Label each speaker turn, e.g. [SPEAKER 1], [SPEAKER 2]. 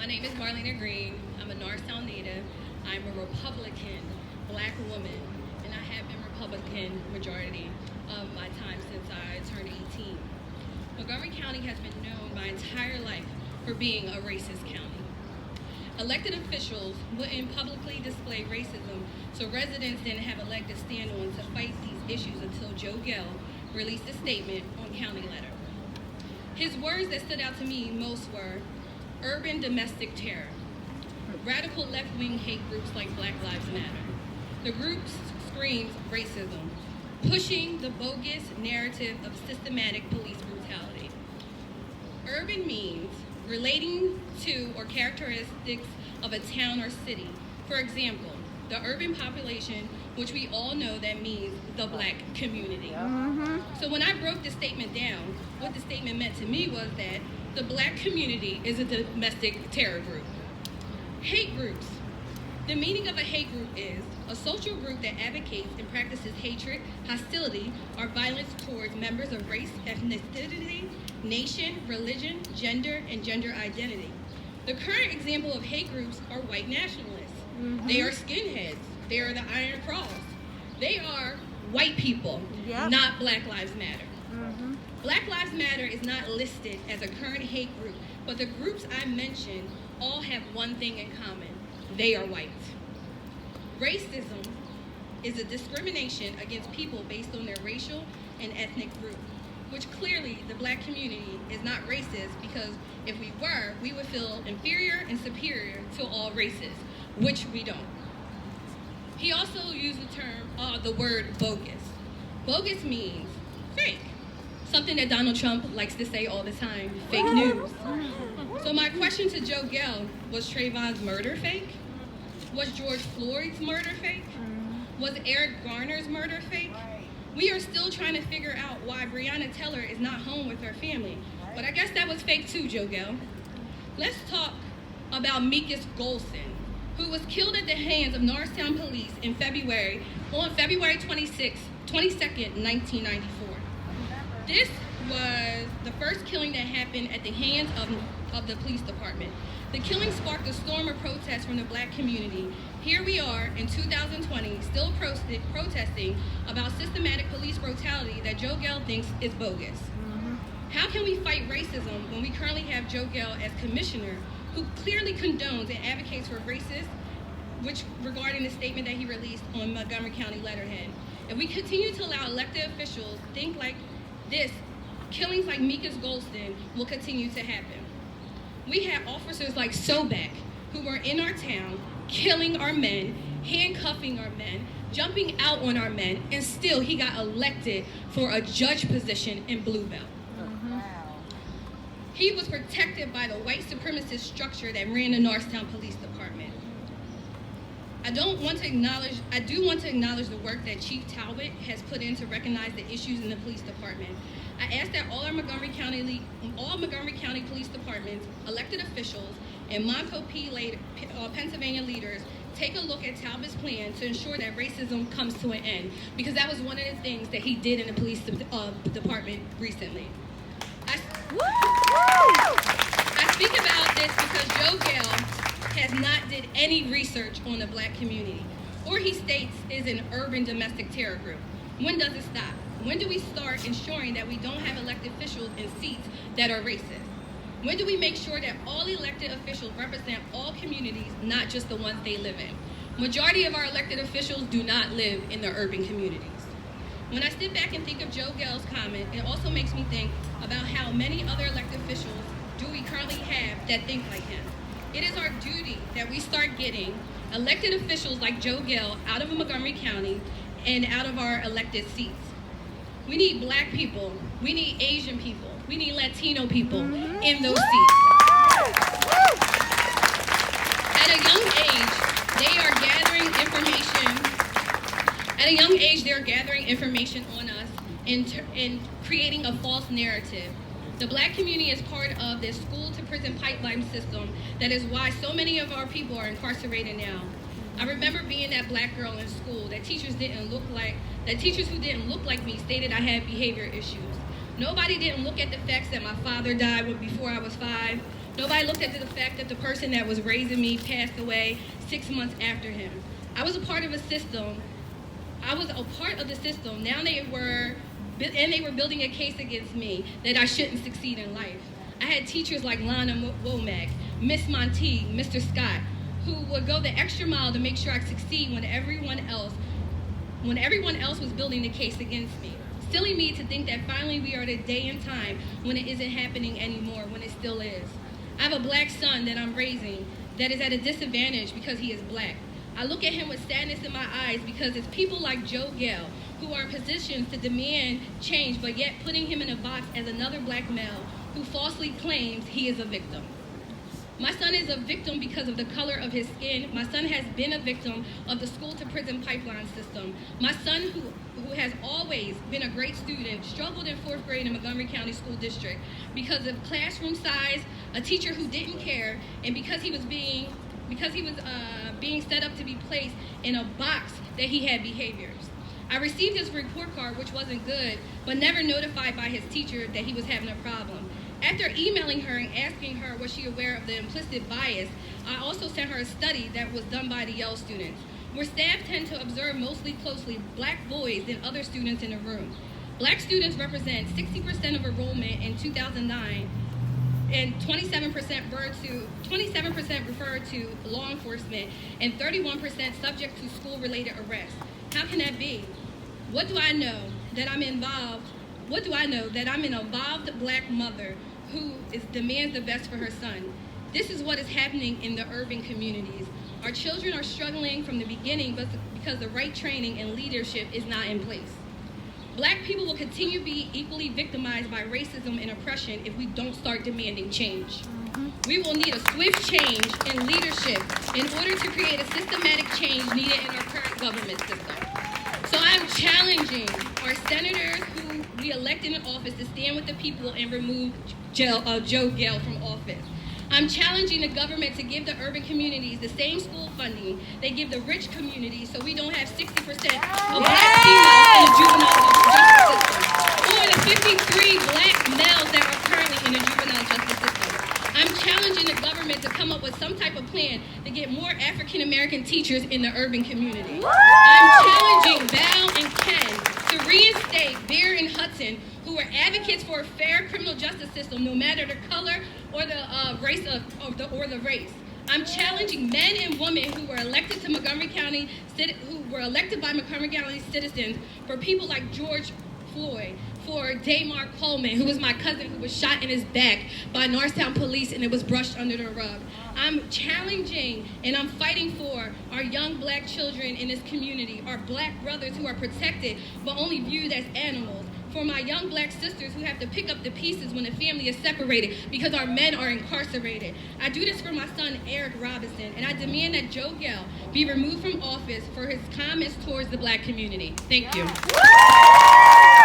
[SPEAKER 1] name is Marlena Green. I'm a Norristown native. I'm a Republican black woman, and I have been Republican majority of my time since I turned 18. Montgomery County has been known my entire life for being a racist county. Elected officials wouldn't publicly display racism, so residents didn't have a leg to stand on to fight these issues until Joe Gell released a statement on County Letter. His words that stood out to me most were urban domestic terror, radical left-wing hate groups like Black Lives Matter. The group screams racism, pushing the bogus narrative of systematic police brutality. Urban means relating to or characteristics of a town or city. For example, the urban population, which we all know that means the black community. So when I broke the statement down, what the statement meant to me was that the black community is a domestic terror group. Hate groups. The meaning of a hate group is a social group that advocates and practices hatred, hostility, or violence towards members of race, ethnicity, nation, religion, gender, and gender identity. The current example of hate groups are white nationalists. They are skinheads. They are the Iron Cross. They are white people, not Black Lives Matter. Black Lives Matter is not listed as a current hate group, but the groups I mentioned all have one thing in common. They are white. Racism is a discrimination against people based on their racial and ethnic group, which clearly the black community is not racist, because if we were, we would feel inferior and superior to all races, which we don't. He also used the word bogus. Bogus means fake. Something that Donald Trump likes to say all the time, fake news. So my question to Joe Gell, was Trayvon's murder fake? Was George Floyd's murder fake? Was Eric Garner's murder fake? We are still trying to figure out why Breonna Taylor is not home with her family. But I guess that was fake too, Joe Gell. Let's talk about Meekis Golson, who was killed at the hands of Norristown police on February 22nd, 1994. This was the first killing that happened at the hands of the police department. The killing sparked a storm of protests from the black community. Here we are in 2020, still protesting about systematic police brutality that Joe Gell thinks is bogus. How can we fight racism when we currently have Joe Gell as commissioner, who clearly condones and advocates for racist, which regarding the statement that he released on Montgomery County letterhead? If we continue to allow elected officials think like this, killings like Meekis Golson will continue to happen. We have officers like Sobek, who were in our town, killing our men, handcuffing our men, jumping out on our men, and still he got elected for a judge position in Blue Belt. He was protected by the white supremacist structure that ran the Norristown Police Department. I do want to acknowledge the work that Chief Talbot has put in to recognize the issues in the police department. I ask that all Montgomery County Police Departments, elected officials, and Monco Pennsylvania leaders take a look at Talbot's plan to ensure that racism comes to an end, because that was one of the things that he did in the police department recently. I speak about this because Joe Gell has not did any research on the black community, or he states is an urban domestic terror group. When does it stop? When do we start ensuring that we don't have elected officials in seats that are racist? When do we make sure that all elected officials represent all communities, not just the ones they live in? Majority of our elected officials do not live in the urban communities. When I sit back and think of Joe Gell's comment, it also makes me think about how many other elected officials do we currently have that think like him. It is our duty that we start getting elected officials like Joe Gell out of Montgomery County and out of our elected seats. We need black people, we need Asian people, we need Latino people in those seats. At a young age, they are gathering information on us and creating a false narrative. The black community is part of this school to prison pipeline system. That is why so many of our people are incarcerated now. I remember being that black girl in school that teachers who didn't look like me stated I had behavior issues. Nobody didn't look at the facts that my father died before I was 5. Nobody looked at the fact that the person that was raising me passed away 6 months after him. I was a part of a system. Now they were building a case against me that I shouldn't succeed in life. I had teachers like Lana Womack, Miss Monty, Mr. Scott, who would go the extra mile to make sure I succeed when everyone else was building the case against me. Silly me to think that finally we are at a day and time when it isn't happening anymore, when it still is. I have a black son that I'm raising that is at a disadvantage because he is black. I look at him with sadness in my eyes because it's people like Joe Gale who are in positions to demand change, but yet putting him in a box as another black male who falsely claims he is a victim. My son is a victim because of the color of his skin. My son has been a victim of the school-to-prison pipeline system. My son, who has always been a great student, struggled in 4th grade in Montgomery County School District because of classroom size, a teacher who didn't care, and because he was being set up to be placed in a box that he had behaviors. I received his report card, which wasn't good, but never notified by his teacher that he was having a problem. After emailing her and asking her was she aware of the implicit bias, I also sent her a study that was done by the Yale students, where staff tend to observe mostly closely black boys than other students in the room. Black students represent 60% of enrollment in 2009, and 27% referred to law enforcement, and 31% subject to school-related arrests. How can that be? What do I know that I'm involved? What do I know that I'm an involved black mother who demands the best for her son? This is what is happening in the urban communities. Our children are struggling from the beginning because the right training and leadership is not in place. Black people will continue to be equally victimized by racism and oppression if we don't start demanding change. We will need a swift change in leadership in order to create a systematic change needed in our current government system. So I'm challenging our senators who we elected in office to stand with the people and remove Joe Gale from office. I'm challenging the government to give the urban communities the same school funding they give the rich communities so we don't have 60% of black females in the juvenile justice system, or the 53 black males that are currently in the juvenile justice system. I'm challenging the government to come up with some type of plan to get more African American teachers in the urban community. I'm challenging Val and Ken to reinstate Bear and Hudson, who are advocates for a fair criminal justice system, no matter the color or the race or the race. I'm challenging men and women who were elected to Montgomery County, who were elected by Montgomery County citizens, for people like George Floyd, for Damar Coleman, who was my cousin who was shot in his back by Norristown police and it was brushed under the rug. I'm challenging and I'm fighting for our young black children in this community, our black brothers who are protected but only viewed as animals, for my young black sisters who have to pick up the pieces when the family is separated because our men are incarcerated. I do this for my son, Eric Robinson, and I demand that Joe Gale be removed from office for his comments towards the black community. Thank you.